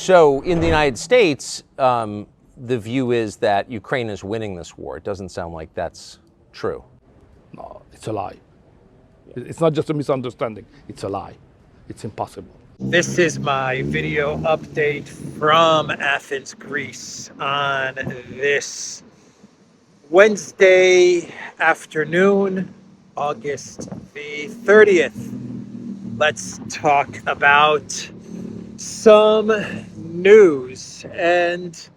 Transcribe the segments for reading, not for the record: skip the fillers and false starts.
So in the United States, the view is that Ukraine is winning this war. It doesn't sound like that's true. No, it's a lie. It's not just a misunderstanding. It's a lie. It's impossible. This is my video update from Athens, Greece on this Wednesday afternoon, August the 30th. Let's talk about some news. And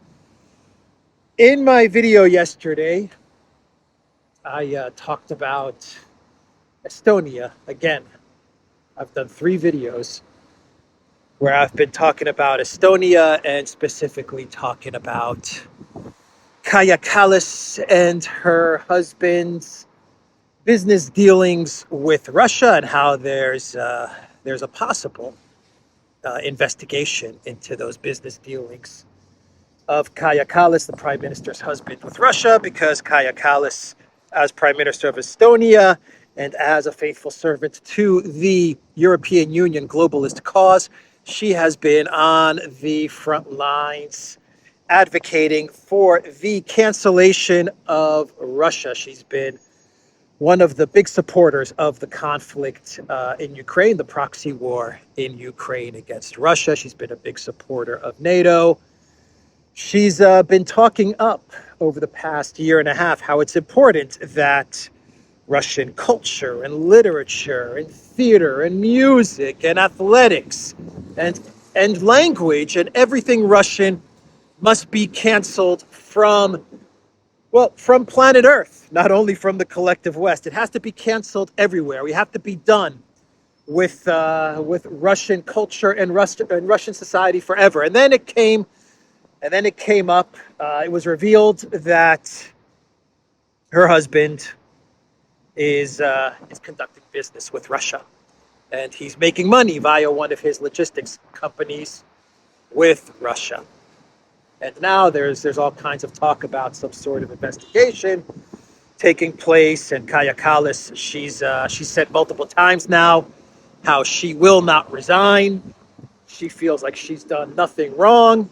in my video yesterday, I talked about Estonia again. I've done 3 videos where I've been talking about Estonia and specifically talking about Kaja Kallas and her husband's business dealings with Russia and how there's a possible investigation into those business dealings of Kaja Kallas, the Prime Minister's husband, with Russia, because Kaja Kallas, as Prime Minister of Estonia and as a faithful servant to the European Union globalist cause, she has been on the front lines advocating for the cancellation of Russia. She's been one of the big supporters of the conflict in Ukraine, the proxy war in Ukraine against Russia. She's been a big supporter of NATO. She's been talking up over the past year and a half how it's important that Russian culture and literature and theater and music and athletics and language and everything Russian must be canceled from planet Earth, not only from the collective West. It has to be canceled everywhere. We have to be done with Russian culture and Russian society forever. And then it came up. It was revealed that her husband is conducting business with Russia, and he's making money via one of his logistics companies with Russia. And now there's all kinds of talk about some sort of investigation taking place. And Kaja Kallas, she's said multiple times now how she will not resign. She feels like she's done nothing wrong.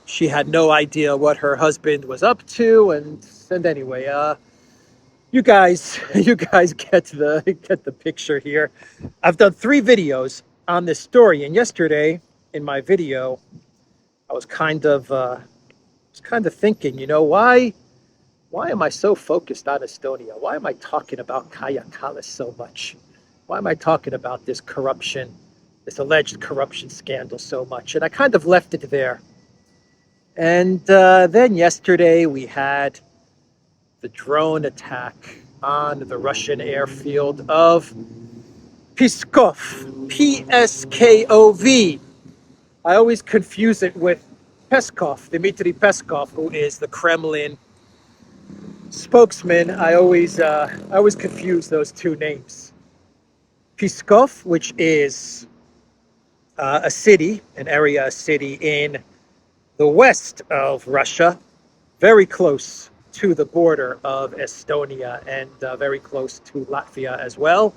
She had no idea what her husband was up to. And anyway, you guys get the picture here. I've done 3 videos on this story, and yesterday in my video, I was kind of thinking, why am I so focused on Estonia? Why am I talking about Kaja Kallas so much? Why am I talking about this corruption, this alleged corruption scandal so much? And I kind of left it there. And then yesterday we had the drone attack on the Russian airfield of Pskov, Pskov. I always confuse it with Pskov, Dmitry Pskov, who is the Kremlin spokesman. I always confuse those 2 names. Pskov, which is a city in the west of Russia, very close to the border of Estonia and very close to Latvia as well.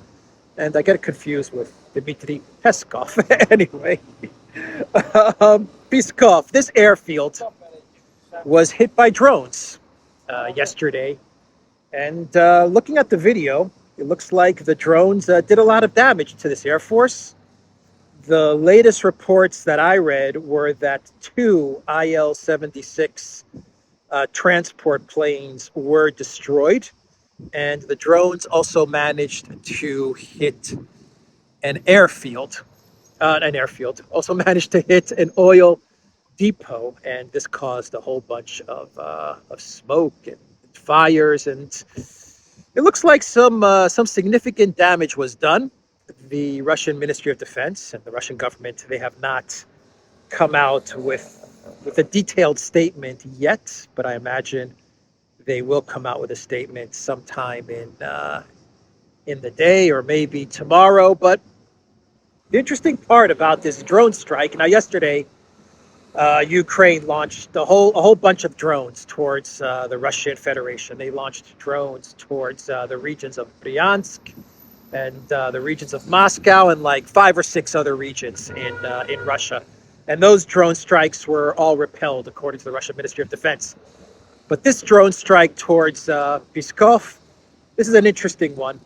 And I get confused with Dmitry Peskov. Anyway, Pskov, this airfield was hit by drones yesterday. And looking at the video, it looks like the drones did a lot of damage to this Air Force. The latest reports that I read were that 2 IL-76 transport planes were destroyed, and the drones also managed to hit an airfield. Also managed to hit an oil depot, and this caused a whole bunch of smoke and fires, and it looks like some significant damage was done. The Russian Ministry of Defense and the Russian government, they have not come out with a detailed statement yet, but I imagine they will come out with a statement sometime in the day or maybe tomorrow. But the interesting part about this drone strike, now yesterday, Ukraine launched a whole bunch of drones towards the Russian Federation. They launched drones towards the regions of Bryansk and the regions of Moscow and like 5 or 6 other regions in Russia. And those drone strikes were all repelled, according to the Russian Ministry of Defense. But this drone strike towards Pskov, this is an interesting one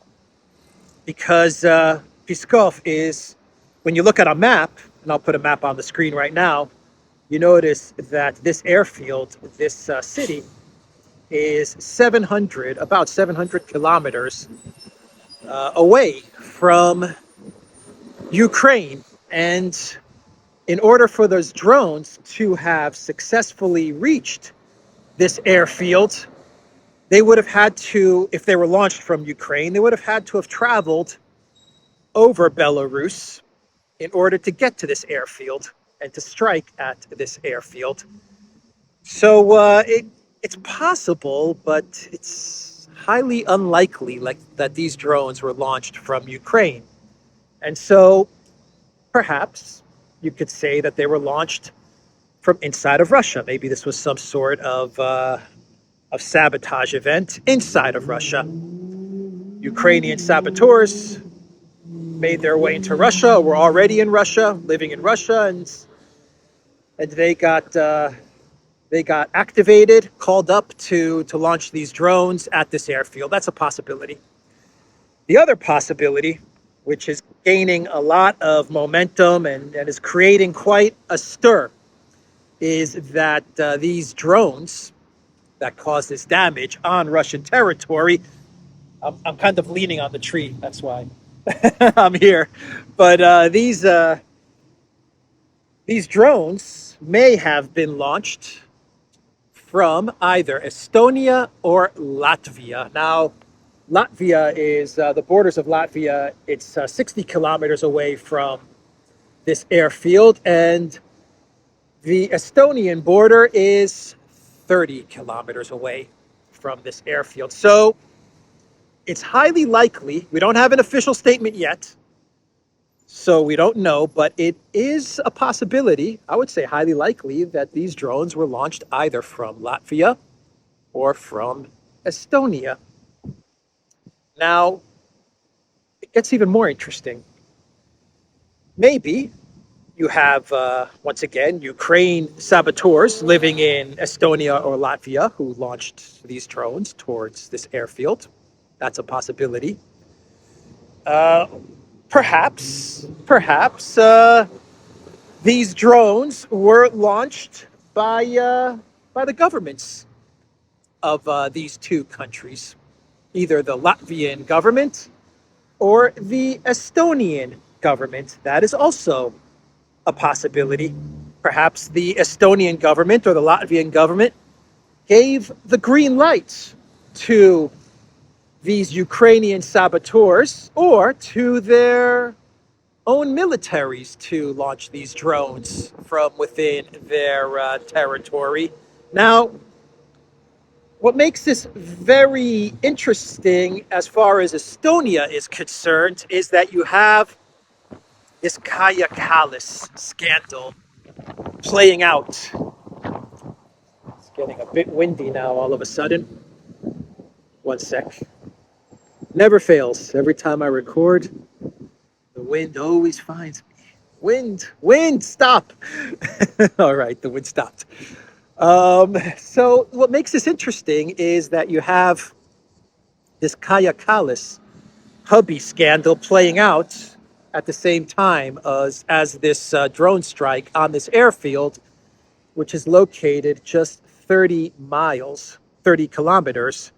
because Pskov is, when you look at a map, and I'll put a map on the screen right now, you notice that this airfield, this city, is about 700 kilometers away from Ukraine. And in order for those drones to have successfully reached this airfield, they would have had to, if they were launched from Ukraine, they would have had to have traveled over Belarus in order to get to this airfield and to strike at this airfield. So it's possible, but it's highly unlikely that these drones were launched from Ukraine. And so perhaps you could say that they were launched from inside of Russia. Maybe this was some sort of sabotage event inside of Russia. Ukrainian saboteurs made their way into Russia, were already in Russia, living in Russia, and they got activated, called up to launch these drones at this airfield. That's a possibility. The other possibility, which is gaining a lot of momentum and is creating quite a stir, is that these drones that caused this damage on Russian territory, I'm kind of leaning on the tree, that's why I'm here. But these drones may have been launched from either Estonia or Latvia. Now, Latvia is, the borders of Latvia, it's 60 kilometers away from this airfield, and the Estonian border is 30 kilometers away from this airfield. So it's highly likely, we don't have an official statement yet, so we don't know, but it is a possibility, I would say highly likely, that these drones were launched either from Latvia or from Estonia. Now, it gets even more interesting. Maybe you have, once again, Ukraine saboteurs living in Estonia or Latvia who launched these drones towards this airfield. That's a possibility. Perhaps these drones were launched by the governments of these two countries, either the Latvian government or the Estonian government. That is also a possibility. Perhaps the Estonian government or the Latvian government gave the green light to these Ukrainian saboteurs or to their own militaries to launch these drones from within their territory. Now, what makes this very interesting as far as Estonia is concerned is that you have this Kaja Kallas scandal playing out. It's getting a bit windy now all of a sudden. One sec. Never fails. Every time I record, the wind always finds me. Wind, stop. All right, the wind stopped. So what makes this interesting is that you have this Kaja Kallas hubby scandal playing out at the same time as this drone strike on this airfield, which is located just 30 kilometers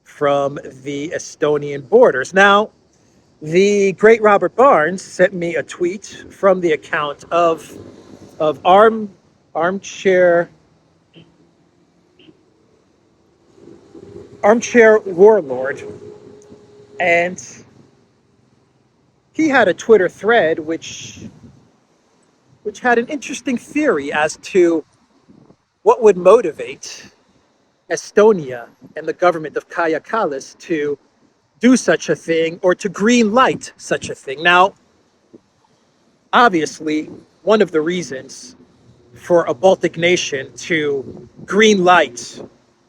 from the Estonian borders. Now, the great Robert Barnes sent me a tweet from the account of armchair warlord, and he had a Twitter thread which had an interesting theory as to what would motivate Estonia and the government of Kaja Kallas to do such a thing or to green light such a thing. Now, obviously, one of the reasons for a Baltic nation to green light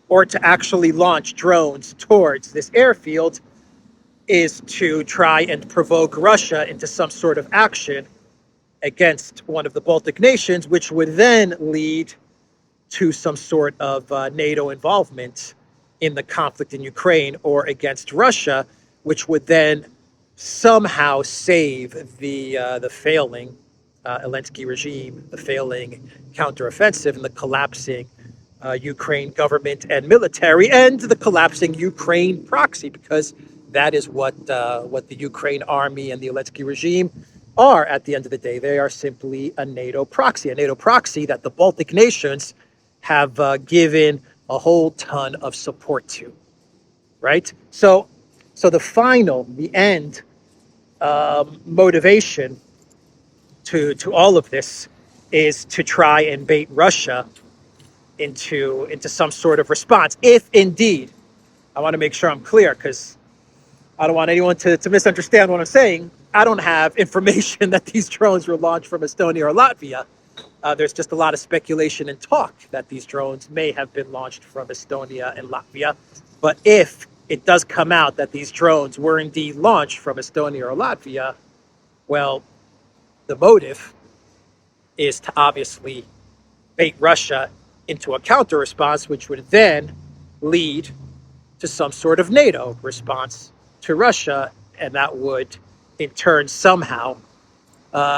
or to actually launch drones towards this airfield is to try and provoke Russia into some sort of action against one of the Baltic nations, which would then lead to some sort of NATO involvement in the conflict in Ukraine, or against Russia, which would then somehow save the failing Zelensky regime, the failing counteroffensive, and the collapsing Ukraine government and military, and the collapsing Ukraine proxy, because that is what the Ukraine army and the Zelensky regime are at the end of the day. They are simply a NATO proxy that the Baltic nations have given a whole ton of support to, right? So the end motivation to all of this is to try and bait Russia into some sort of response, if indeed, I want to make sure I'm clear, because I don't want anyone to misunderstand what I'm saying. I don't have information that these drones were launched from Estonia or Latvia. There's just a lot of speculation and talk that these drones may have been launched from Estonia and Latvia. But if it does come out that these drones were indeed launched from Estonia or Latvia, well, the motive is to obviously bait Russia into a counter response, which would then lead to some sort of NATO response to Russia, and that would in turn somehow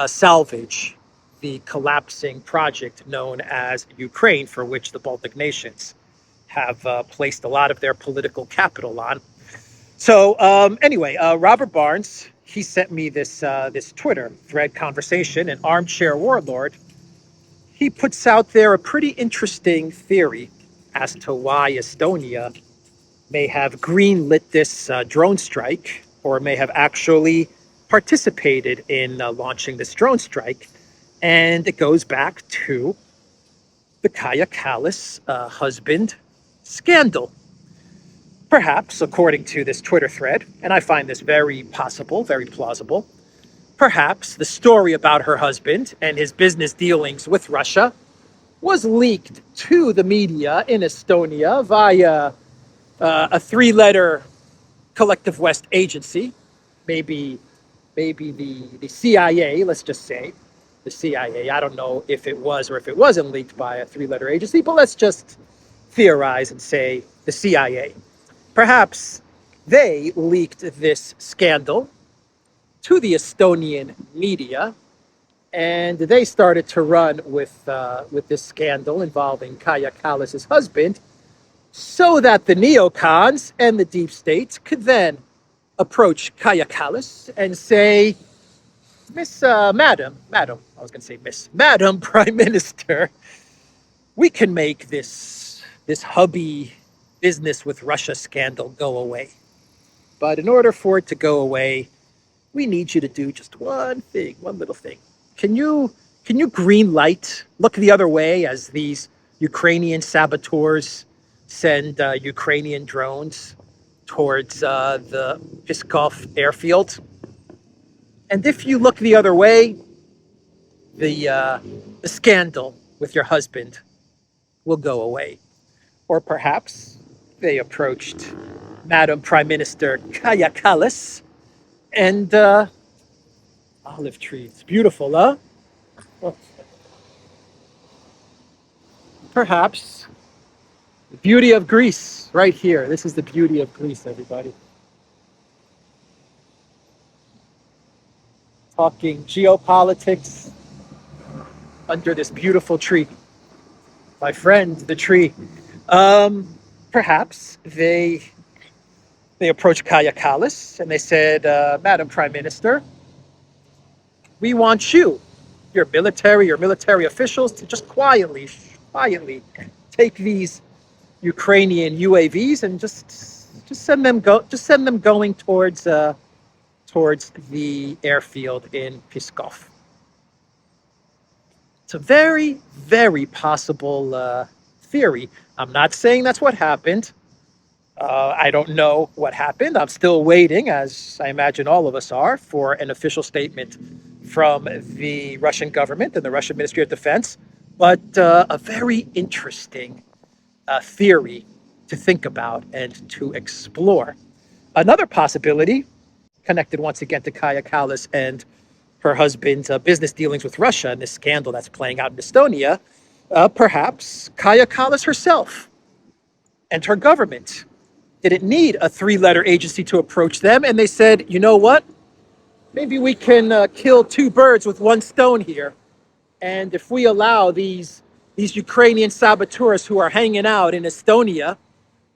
salvage the collapsing project known as Ukraine, for which the Baltic nations have placed a lot of their political capital on. So anyway, Robert Barnes, he sent me this Twitter thread conversation, an armchair warlord. He puts out there a pretty interesting theory as to why Estonia may have greenlit this drone strike, or may have actually participated in launching this drone strike. And it goes back to the Kaja Kallas husband scandal. Perhaps, according to this Twitter thread, and I find this very possible, very plausible, perhaps the story about her husband and his business dealings with Russia was leaked to the media in Estonia via a three-letter Collective West agency, maybe the CIA, let's just say. The CIA, I don't know if it was or if it wasn't leaked by a three-letter agency, but let's just theorize and say the CIA. Perhaps they leaked this scandal to the Estonian media, and they started to run with this scandal involving Kaja Kallas' husband, so that the neocons and the deep state could then approach Kaja Kallas and say, Madam Prime Minister, we can make this hubby business with Russia scandal go away. But in order for it to go away, we need you to do just one thing, one little thing. Can you green light, look the other way as these Ukrainian saboteurs send Ukrainian drones towards the Pskov airfield? And if you look the other way, the scandal with your husband will go away. Or perhaps they approached Madam Prime Minister Kaja Kallas and olive trees. Beautiful, huh? Well, perhaps the beauty of Greece right here. This is the beauty of Greece, everybody. Talking geopolitics under this beautiful tree. My friend, the tree. Perhaps they approached Kaja Kallas and they said, Madam Prime Minister, we want you, your military officials, to just quietly take these Ukrainian UAVs and just send them going towards the airfield in Pskov. It's a very, very possible theory. I'm not saying that's what happened. I don't know what happened. I'm still waiting, as I imagine all of us are, for an official statement from the Russian government and the Russian Ministry of Defense. But a very interesting theory to think about and to explore. Another possibility, connected once again to Kaja Kallas and her husband's business dealings with Russia and this scandal that's playing out in Estonia, perhaps Kaja Kallas herself and her government didn't need a three-letter agency to approach them. And they said, you know what? Maybe we can kill two birds with one stone here. And if we allow these Ukrainian saboteurs who are hanging out in Estonia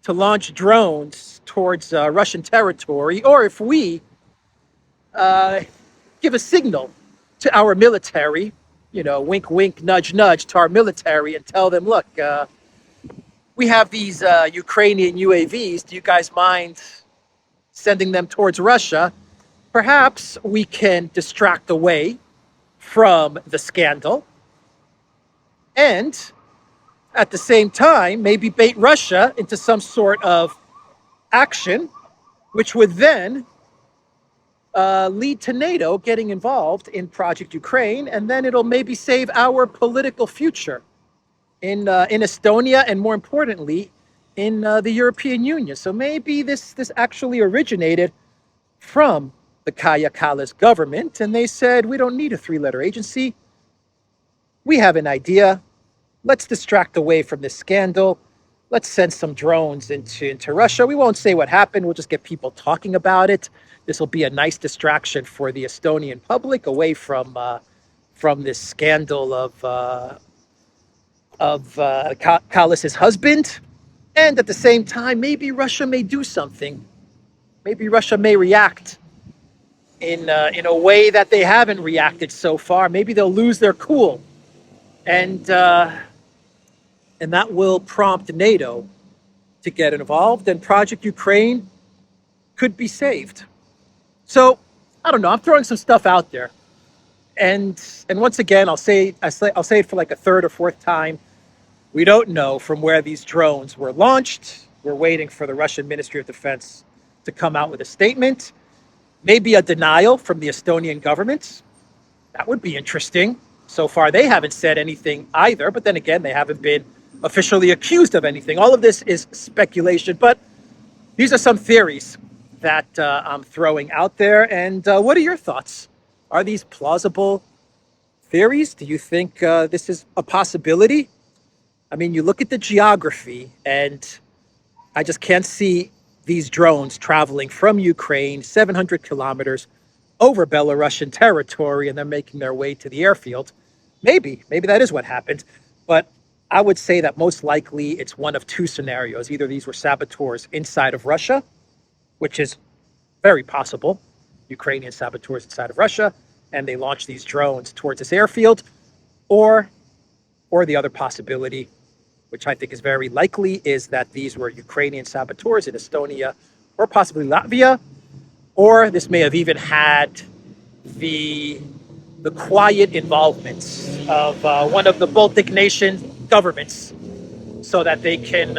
to launch drones towards Russian territory, or if we give a signal to our military, wink, wink, nudge, nudge to our military and tell them, look, we have these Ukrainian UAVs. Do you guys mind sending them towards Russia? Perhaps we can distract away from the scandal and at the same time maybe bait Russia into some sort of action, which would then lead to NATO getting involved in Project Ukraine, and then it'll maybe save our political future in Estonia and, more importantly, in the European Union. So maybe this actually originated from the Kaja Kallas government, and they said, we don't need a three-letter agency. We have an idea. Let's distract away from this scandal. Let's send some drones into Russia. We won't say what happened. We'll just get people talking about it. This will be a nice distraction for the Estonian public away from this scandal of Kallas's husband. And at the same time, maybe Russia may do something. Maybe Russia may react in a way that they haven't reacted so far. Maybe they'll lose their cool, and that will prompt NATO to get involved, and Project Ukraine could be saved. So I don't know. I'm throwing some stuff out there, and once again, I'll say it for like a third or fourth time. We don't know from where these drones were launched. We're waiting for the Russian Ministry of Defense to come out with a statement. Maybe a denial from the Estonian government. That would be interesting. So far, they haven't said anything either. But then again, they haven't been officially accused of anything. All of this is speculation. But these are some theories that I'm throwing out there. And what are your thoughts? Are these plausible theories? Do you think this is a possibility? I mean, you look at the geography, and I just can't see these drones traveling from Ukraine 700 kilometers over Belarusian territory and then making their way to the airfield. Maybe that is what happened. But I would say that most likely it's one of two scenarios. Either these were saboteurs inside of Russia, which is very possible, Ukrainian saboteurs inside of Russia, and they launched these drones towards this airfield, or the other possibility, which I think is very likely, is that these were Ukrainian saboteurs in Estonia or possibly Latvia, or this may have even had the quiet involvement of one of the Baltic nation governments so that they can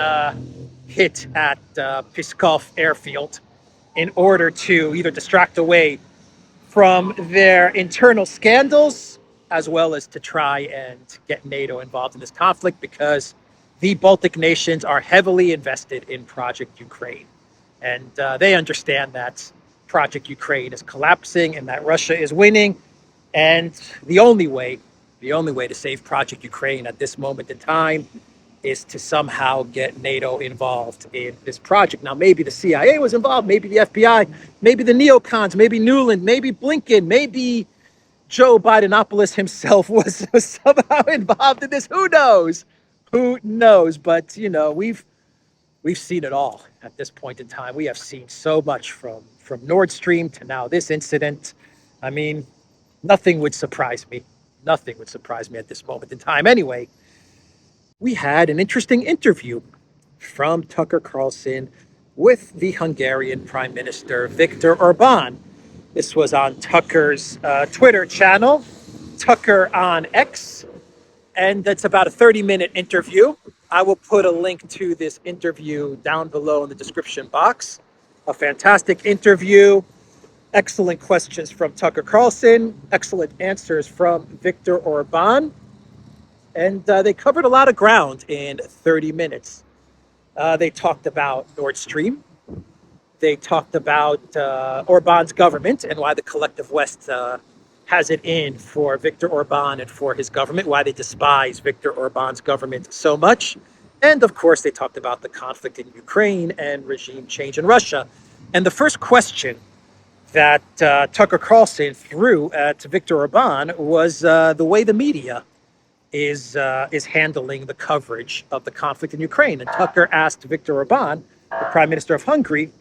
hit at Pskov airfield in order to either distract away from their internal scandals as well as to try and get NATO involved in this conflict, because the Baltic nations are heavily invested in Project Ukraine. And they understand that Project Ukraine is collapsing and that Russia is winning. And the only way to save Project Ukraine at this moment in time is to somehow get NATO involved in this project. Now, maybe the CIA was involved, maybe the FBI, maybe the neocons, maybe Nuland, maybe Blinken, maybe Joe Bidenopoulos himself was somehow involved in this. Who knows? Who knows? But, we've seen it all at this point in time. We have seen so much from Nord Stream to now this incident. I mean, nothing would surprise me. Nothing would surprise me at this moment in time. Anyway, we had an interesting interview from Tucker Carlson with the Hungarian Prime Minister, Viktor Orban. This was on Tucker's Twitter channel, Tucker on X, and it's about a 30-minute interview. I will put a link to this interview down below in the description box. A fantastic interview, excellent questions from Tucker Carlson, excellent answers from Viktor Orban, and they covered a lot of ground in 30 minutes. They talked about Nord Stream. They talked about Orban's government and why the collective West has it in for Viktor Orban and for his government, why they despise Viktor Orban's government so much. And of course, they talked about the conflict in Ukraine and regime change in Russia. And the first question that Tucker Carlson threw at Viktor Orban was the way the media is handling the coverage of the conflict in Ukraine. And Tucker asked Viktor Orban, the Prime Minister of Hungary,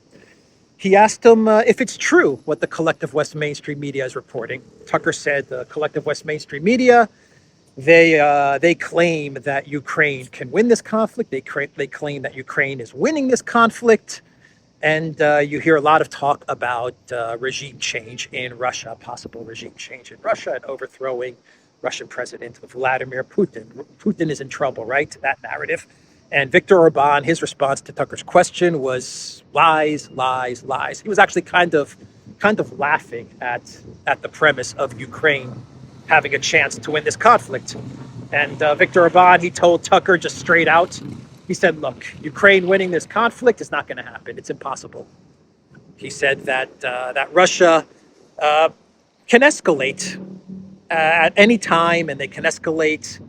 he asked him if it's true what the collective West mainstream media is reporting. Tucker said the collective West mainstream media, they claim that Ukraine can win this conflict. They claim that Ukraine is winning this conflict. And you hear a lot of talk about regime change in Russia, possible regime change in Russia, and overthrowing Russian President Vladimir Putin. Putin is in trouble, right? That narrative. And Viktor Orban, his response to Tucker's question was lies, lies, lies. He was actually kind of laughing at the premise of Ukraine having a chance to win this conflict. And Viktor Orban, he told Tucker just straight out, he said, look, Ukraine winning this conflict is not going to happen. It's impossible. He said that Russia can escalate at any time, and they can escalate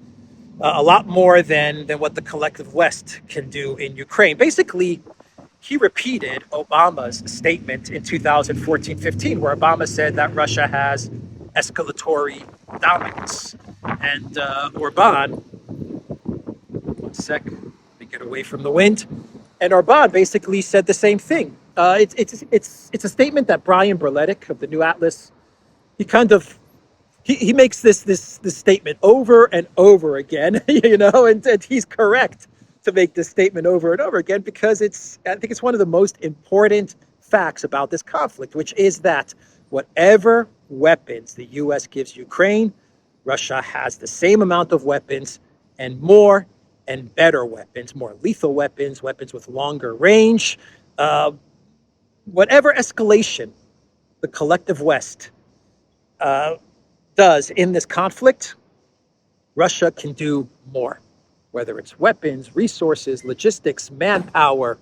a lot more than what the collective West can do in Ukraine. Basically, he repeated Obama's statement in 2014-15, where Obama said that Russia has escalatory dominance. And Orban, one sec, let me get away from the wind. And Orban basically said the same thing. It's a statement that Brian Berletic of the New Atlas, he makes this statement over and over again, and he's correct to make this statement over and over again, because I think it's one of the most important facts about this conflict, which is that whatever weapons the U.S. gives Ukraine, Russia has the same amount of weapons and more and better weapons, more lethal weapons, weapons with longer range. Whatever escalation the collective West does in this conflict, Russia can do more. Whether it's weapons, resources, logistics, manpower,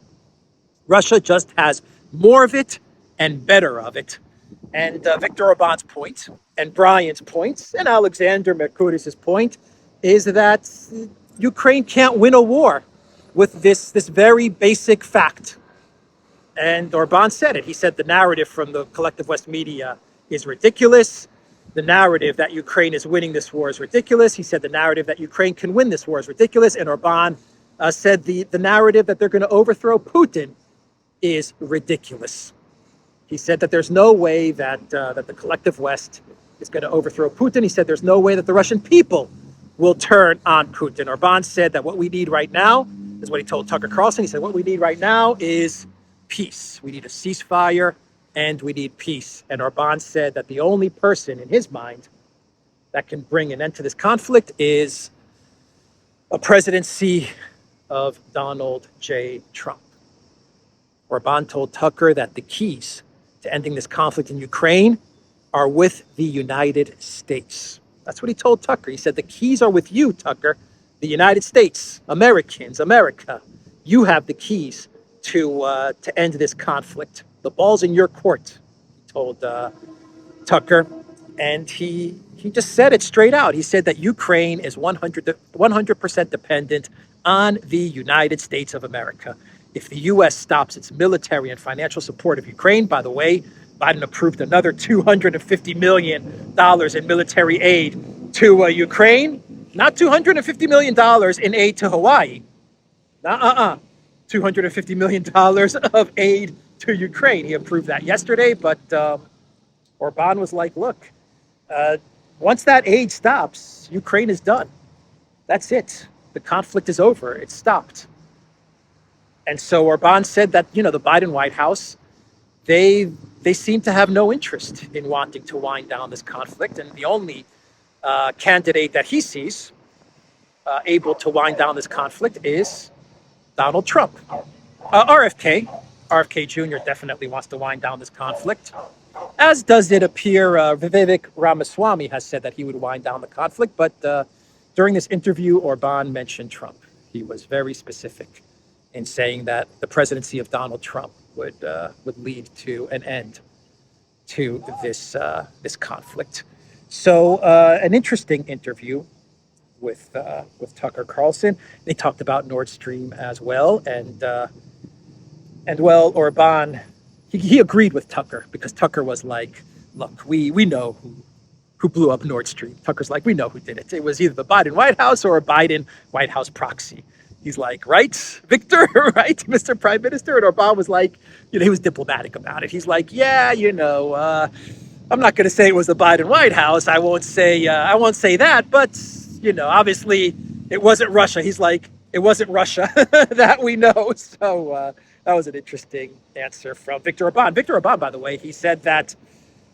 Russia just has more of it and better of it. And Viktor Orban's point, and Brian's points, and Alexander Mercouris' point is that Ukraine can't win a war with this very basic fact. And Orban said it. He said the narrative from the collective West media is ridiculous. The narrative that Ukraine is winning this war is ridiculous. He said the narrative that Ukraine can win this war is ridiculous. And Orban said the narrative that they're going to overthrow Putin is ridiculous. He said that there's no way that the collective West is going to overthrow Putin. He said there's no way that the Russian people will turn on Putin. Orban said that what we need right now is what he told Tucker Carlson. He said what we need right now is peace. We need a ceasefire and we need peace. And Orban said that the only person in his mind that can bring an end to this conflict is a presidency of Donald J. Trump. Orban told Tucker that the keys to ending this conflict in Ukraine are with the United States. That's what he told Tucker. He said the keys are with you, Tucker, the United States, Americans, America. You have the keys to end this conflict. The ball's in your court, he told Tucker. And he just said it straight out. He said that Ukraine is 100% dependent on the United States of America. If the U.S. stops its military and financial support of Ukraine, by the way, Biden approved another $250 million in military aid to Ukraine, not $250 million in aid to Hawaii. $250 million of aid to Ukraine. He approved that yesterday, but Orban was like, look, once that aid stops, Ukraine is done. That's it. The conflict is over. It's stopped. And so Orban said that, the Biden White House, they seem to have no interest in wanting to wind down this conflict. And the only candidate that he sees able to wind down this conflict is Donald Trump. RFK Jr. definitely wants to wind down this conflict, as does it appear Vivek Ramaswamy has said that he would wind down the conflict. But during this interview, Orban mentioned Trump. He was very specific in saying that the presidency of Donald Trump would lead to an end to this conflict. So an interesting interview with Tucker Carlson. They talked about Nord Stream as well, and well, Orban, he agreed with Tucker because Tucker was like, "Look, we know who blew up Nord Stream." Tucker's like, "We know who did it. It was either the Biden White House or a Biden White House proxy." He's like, "Right, Victor, right, Mr. Prime Minister?" And Orban was like, he was diplomatic about it. He's like, "Yeah, I'm not going to say it was the Biden White House. I won't say that, but obviously it wasn't Russia." He's like, "It wasn't Russia that we know." So that was an interesting answer from Viktor Orban. Viktor Orban, by the way, he said that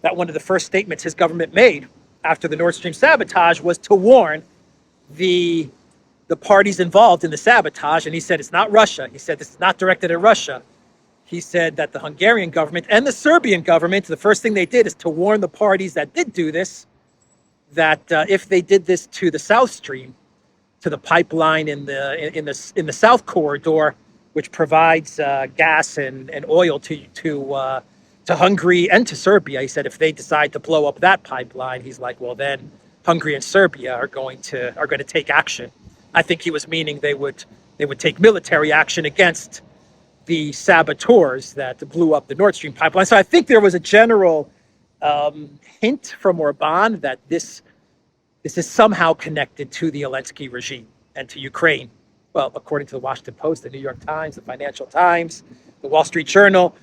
one of the first statements his government made after the Nord Stream sabotage was to warn the parties involved in the sabotage, and he said it's not Russia. He said this is not directed at Russia. He said that the Hungarian government and the Serbian government, the first thing they did is to warn the parties that did do this, that if they did this to the South Stream, to the pipeline in the South Corridor, which provides gas and oil to Hungary and to Serbia. He said if they decide to blow up that pipeline, he's like, well, then Hungary and Serbia are going to take action. I think he was meaning they would take military action against the saboteurs that blew up the Nord Stream pipeline. So I think there was a general hint from Orban that this is somehow connected to the Zelensky regime and to Ukraine. Well, according to the Washington Post, the New York Times, the Financial Times, the Wall Street Journal,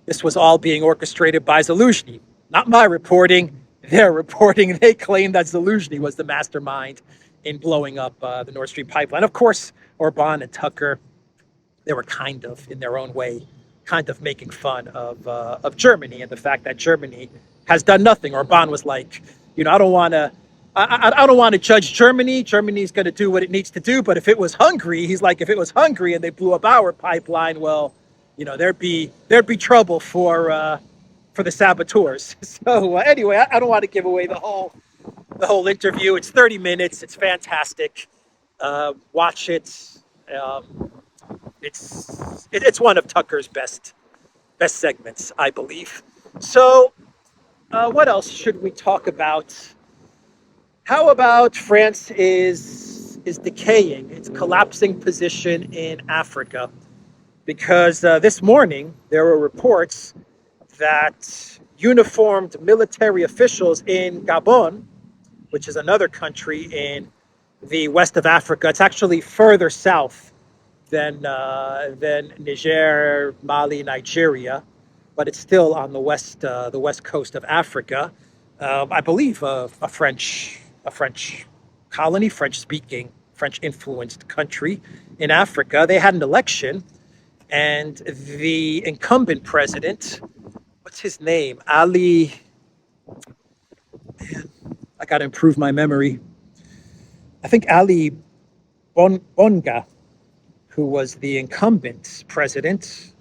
this was all being orchestrated by Zelensky. Not my reporting, their reporting. They claim that Zelensky was the mastermind in blowing up the Nord Stream pipeline. Of course, Orban and Tucker, they were kind of, in their own way, kind of making fun of Germany and the fact that Germany has done nothing. Orban was like, I don't want to judge Germany. Germany's going to do what it needs to do. But if it was Hungary, he's like, if it was Hungary and they blew up our pipeline, well, there'd be trouble for the saboteurs. So anyway, I don't want to give away the whole interview. It's 30 minutes. It's fantastic. Watch it. It's one of Tucker's best segments, I believe. So what else should we talk about? How about France is decaying, its collapsing position in Africa? Because this morning there were reports that uniformed military officials in Gabon, which is another country in the west of Africa, it's actually further south than Niger, Mali, Nigeria, but it's still on the west coast of Africa. I believe a French colony, French-speaking, French-influenced country in Africa. They had an election, and the incumbent president, what's his name? Ali. Man, I got to improve my memory. I think Ali Bonga, who was the incumbent president,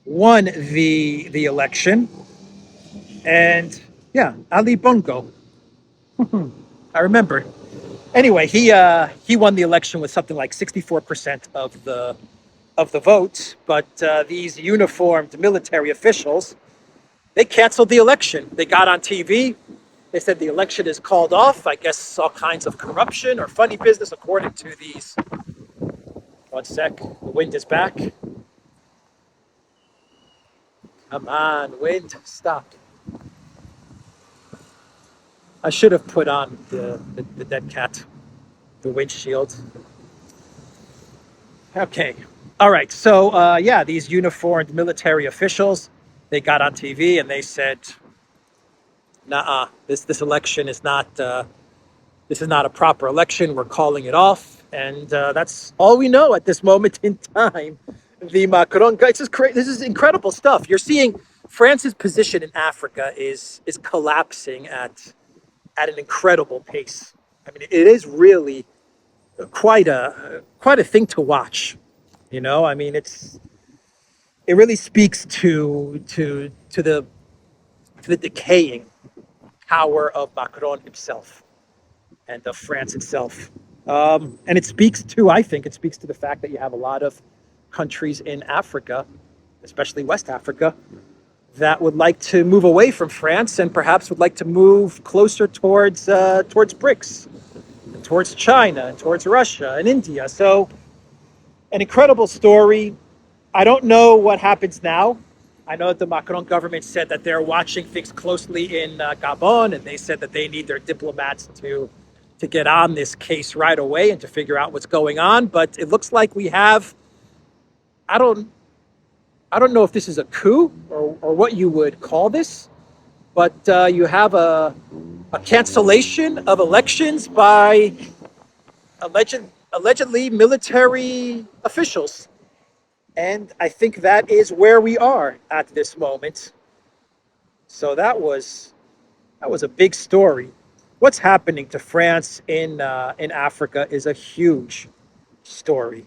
won the election. And yeah, Ali Bongo. I remember. Anyway, he won the election with something like 64% of the vote. But these uniformed military officials, they canceled the election. They got on TV. They said the election is called off. I guess all kinds of corruption or funny business, according to these. One sec. The wind is back. Come on, wind. Stop. I should have put on the dead cat, the windshield. Okay. All right. So, yeah, these uniformed military officials, they got on TV and they said, "Nah, this election is not. This is not a proper election. We're calling it off." And that's all we know at this moment in time. The Macron guy. This is incredible stuff. You're seeing France's position in Africa is collapsing at an incredible pace. I mean, it is really quite a thing to watch. I mean, it really speaks to the decaying power of Macron himself and of France itself. And it speaks to the fact that you have a lot of countries in Africa, especially West Africa, that would like to move away from France and perhaps would like to move closer towards BRICS, and towards China, and towards Russia and India. So, an incredible story. I don't know what happens now. I know that the Macron government said that they're watching things closely in Gabon, and they said that they need their diplomats to get on this case right away and to figure out what's going on. But it looks like we have, I don't know if this is a coup or what you would call this, but you have a cancellation of elections by allegedly military officials. And I think that is where we are at this moment. So that was a big story. What's happening to France in Africa is a huge story,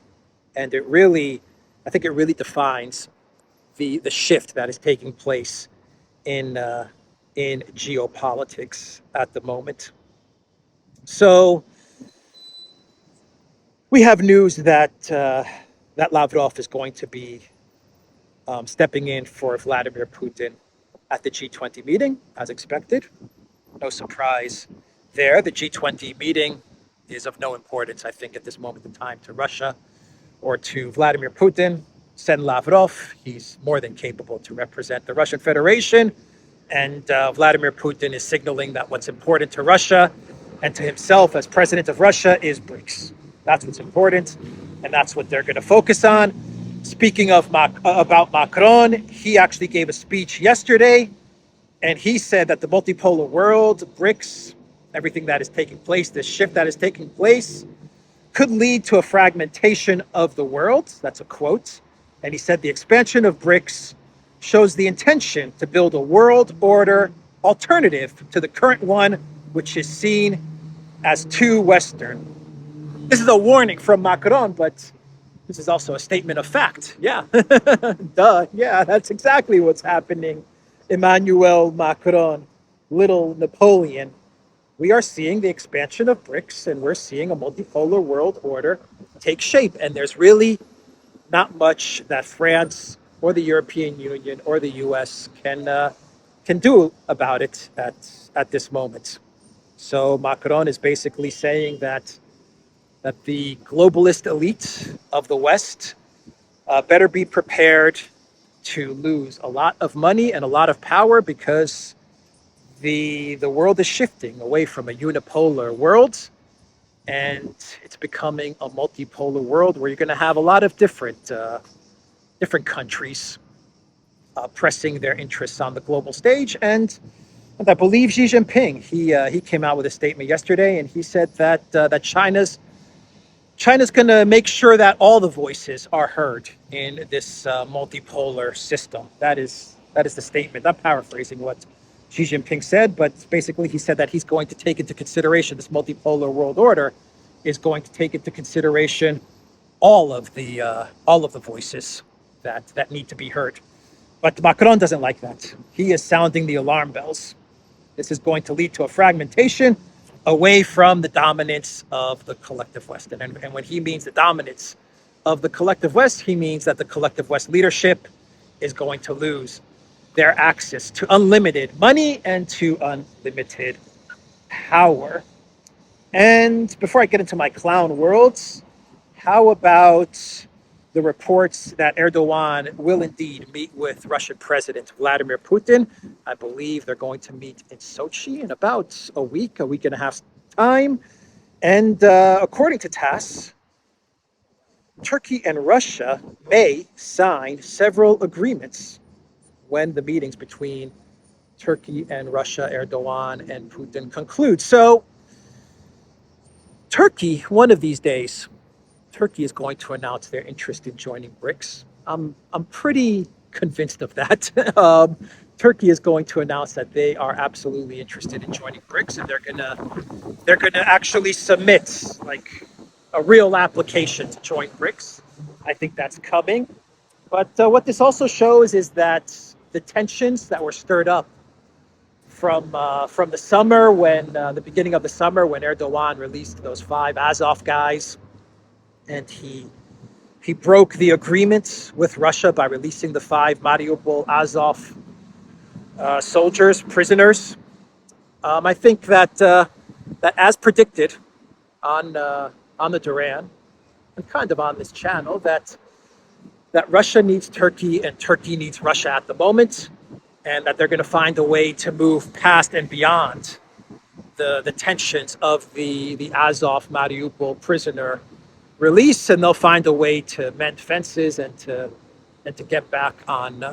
and I think it really defines the shift that is taking place in geopolitics at the moment. So we have news that that Lavrov is going to be stepping in for Vladimir Putin at the G20 meeting, as expected. No surprise there. The G20 meeting is of no importance, I think, at this moment in time to Russia or to Vladimir Putin. Send Lavrov. He's more than capable to represent the Russian Federation. And Vladimir Putin is signaling that what's important to Russia and to himself as president of Russia is BRICS. That's what's important, and that's what they're going to focus on. Speaking of about Macron, he actually gave a speech yesterday, and he said that the multipolar world, BRICS, everything that is taking place, this shift that is taking place, could lead to a fragmentation of the world. That's a quote. And he said the expansion of BRICS shows the intention to build a world order alternative to the current one, which is seen as too Western. This is a warning from Macron, but this is also a statement of fact. Yeah, duh. Yeah, that's exactly what's happening. Emmanuel Macron, little Napoleon. We are seeing the expansion of BRICS, and we're seeing a multipolar world order take shape. And there's really not much that France or the European Union or the US can do about it at this moment. So Macron is basically saying that the globalist elite of the West better be prepared to lose a lot of money and a lot of power, because the world is shifting away from a unipolar world, and it's becoming a multipolar world where you're going to have a lot of different countries pressing their interests on the global stage. And I believe Xi Jinping, he came out with a statement yesterday, and he said that China's going to make sure that all the voices are heard in this multipolar system. That is the statement. I'm paraphrasing what Xi Jinping said, but basically he said that he's going to take into consideration this multipolar world order is going to take into consideration all of the voices that need to be heard. But Macron doesn't like that. He is sounding the alarm bells. This is going to lead to a fragmentation away from the dominance of the collective West. And when he means the dominance of the collective West, he means that the collective West leadership is going to lose their access to unlimited money and to unlimited power. And before I get into my clown worlds, how about the reports that Erdogan will indeed meet with Russian President Vladimir Putin? I believe they're going to meet in Sochi in about a week and a half time. And according to TASS, Turkey and Russia may sign several agreements when the meetings between Turkey and Russia, Erdogan and Putin conclude. So Turkey, one of these days, Turkey is going to announce their interest in joining BRICS. I'm pretty convinced of that. Turkey is going to announce that they are absolutely interested in joining BRICS, and they're gonna actually submit like a real application to join BRICS. I think that's coming. But what this also shows is that the tensions that were stirred up from the summer, when the beginning of the summer, when Erdogan released those 5 Azov guys, and he broke the agreement with Russia by releasing the 5 Mariupol Azov soldiers, prisoners. I think that that as predicted on the Duran and kind of on this channel, that Russia needs Turkey and Turkey needs Russia at the moment, and that they're going to find a way to move past and beyond the tensions of the Azov Mariupol prisoner release, and they'll find a way to mend fences and to get back on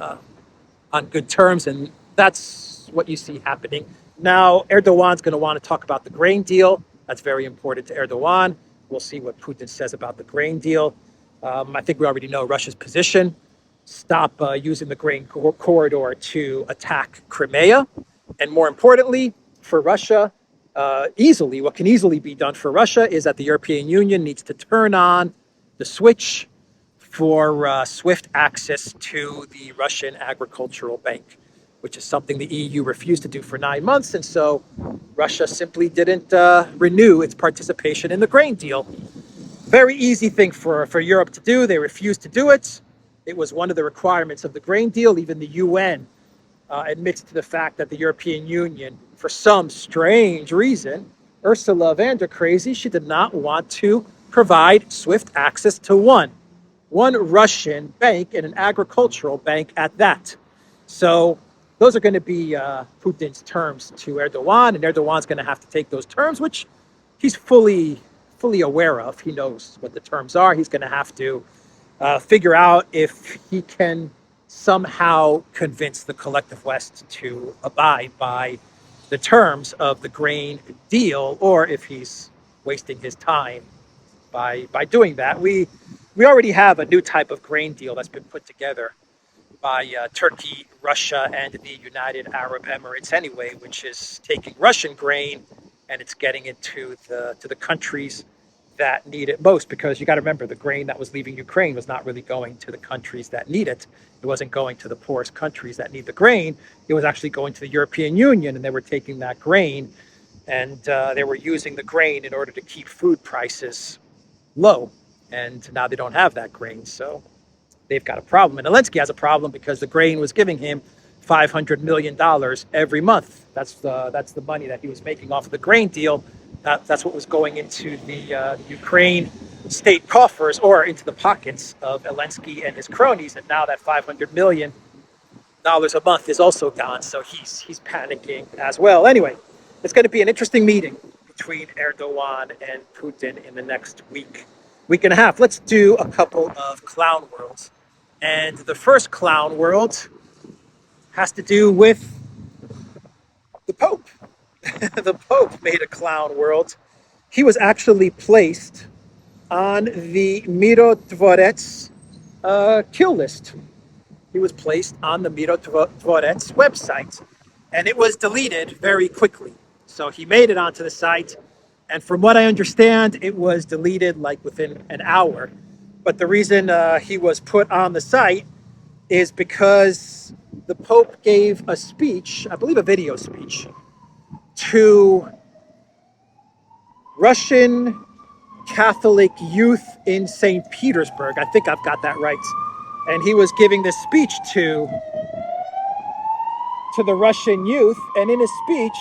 good terms, and that's what you see happening. Now, Erdogan's going to want to talk about the grain deal. That's very important to Erdogan. We'll see what Putin says about the grain deal. I think we already know Russia's position. Stop using the grain corridor to attack Crimea. And more importantly, for Russia, what can easily be done for Russia is that the European Union needs to turn on the switch for swift access to the Russian Agricultural Bank, which is something the EU refused to do for 9 months. And so Russia simply didn't renew its participation in the grain deal. Very easy thing for Europe to do. They refused to do it. It was one of the requirements of the grain deal. Even the UN admits to the fact that the European Union, for some strange reason, Ursula von der Crazy, she did not want to provide swift access to one Russian bank and an agricultural bank at that. So those are going to be Putin's terms to Erdogan, and Erdogan's going to have to take those terms, which he's fully aware of. He knows what the terms are. He's going to have to figure out if he can somehow convince the collective West to abide by the terms of the grain deal, or if he's wasting his time by doing that. We already have a new type of grain deal that's been put together by Turkey, Russia, and the United Arab Emirates anyway, which is taking Russian grain and it's getting it to the countries that need it most, because you got to remember, the grain that was leaving Ukraine was not really going to the countries that need it. It wasn't going to the poorest countries that need the grain. It was actually going to the European Union, and they were taking that grain and they were using the grain in order to keep food prices low. And now they don't have that grain, so they've got a problem. And Zelensky has a problem because the grain was giving him $500 million every month. That's the money that he was making off of the grain deal. That's what was going into the Ukraine state coffers, or into the pockets of Zelensky and his cronies. And now that $500 million a month is also gone, so he's panicking as well. Anyway, it's going to be an interesting meeting between Erdogan and Putin in the next week and a half. Let's do a couple of clown worlds. And the first clown world has to do with the Pope. The Pope made a clown world. He was actually placed on the Mirotvorets kill list. He was placed on the Mirotvorets website, and it was deleted very quickly. So he made it onto the site, and from what I understand, it was deleted like within an hour. But the reason he was put on the site is because the Pope gave a speech, I believe a video speech, to Russian Catholic youth in St. Petersburg. I think I've got that right. And he was giving this speech to the Russian youth, and in his speech,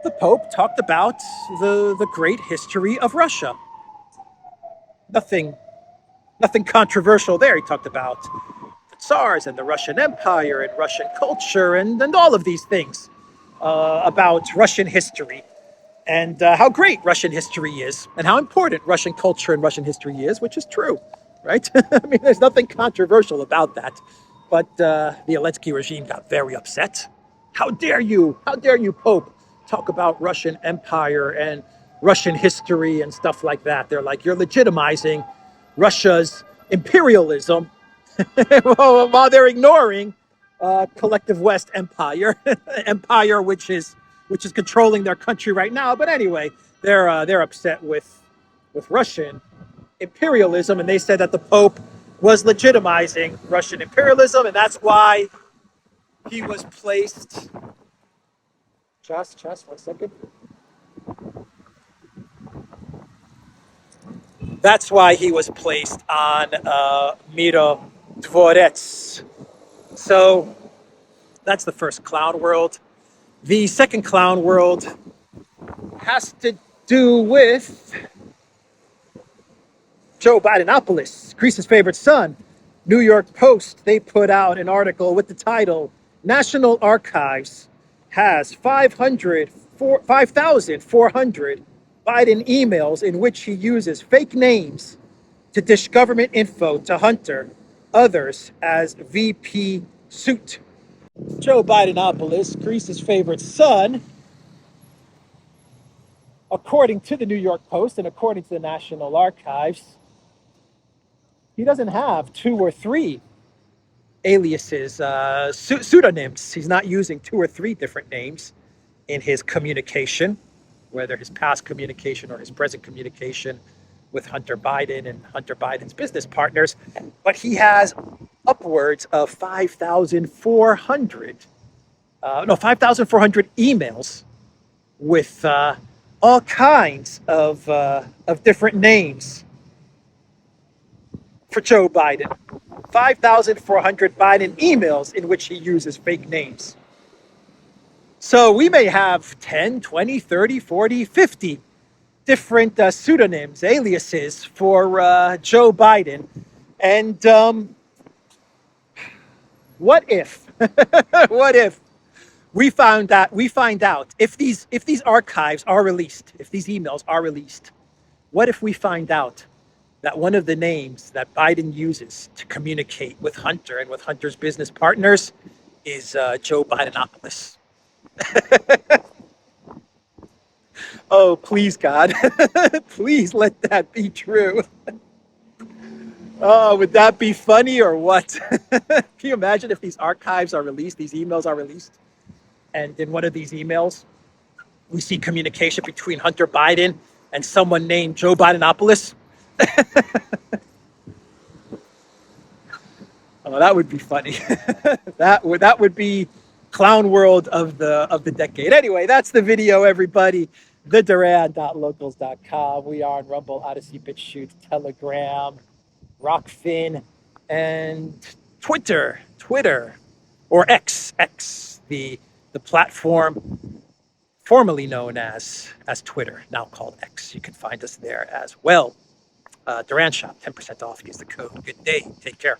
the Pope talked about the great history of Russia. Nothing controversial there. He talked about the Tsars and the Russian Empire and Russian culture and all of these things about Russian history, and how great Russian history is, and how important Russian culture and Russian history is, which is true, right? I mean, there's nothing controversial about that. But the Zelensky regime got very upset. How dare you, Pope, talk about Russian Empire and Russian history and stuff like that. They're like, you're legitimizing Russia's imperialism while they're ignoring collective West empire, empire which is controlling their country right now. But anyway, they're upset with Russian imperialism, and they said that the Pope was legitimizing Russian imperialism, and that's why he was placed. Just 1 second. That's why he was placed on Miro Dvorets. So That's the first clown world. The second clown world has to do with Joe Bidenopoulos, Greece's favorite son. New York Post, they put out an article with the title, National Archives has 5,400 Biden emails in which he uses fake names to dish government info to Hunter, others as VP suit. Joe Bidenopoulos, Greece's favorite son, according to the New York Post and according to the National Archives, he doesn't have 2 or 3 aliases, pseudonyms. He's not using 2 or 3 different names in his communication, whether his past communication or his present communication with Hunter Biden and Hunter Biden's business partners. But he has upwards of 5,400 emails with all kinds of different names for Joe Biden. 5,400 Biden emails in which he uses fake names. So we may have 10, 20, 30, 40, 50 different pseudonyms, aliases for Joe Biden. And what if, what if we find out if these archives are released, if these emails are released, what if we find out that one of the names that Biden uses to communicate with Hunter and with Hunter's business partners is Joe Bidenopoulos? Oh, please, God. Please let that be true. Oh, would that be funny or what? Can you imagine if these archives are released, these emails are released, and in one of these emails, we see communication between Hunter Biden and someone named Joe Bidenopoulos? Oh, that would be funny. That would be clown world of the decade. Anyway, that's the video, everybody. TheDuran.locals.com. We are on Rumble, ODYSEE, BitChute, Telegram, Rockfin, and Twitter, or X, the platform formerly known as Twitter, now called X. You can find us there as well. Duran Shop, 10% off. Use the code. Good day. Take care.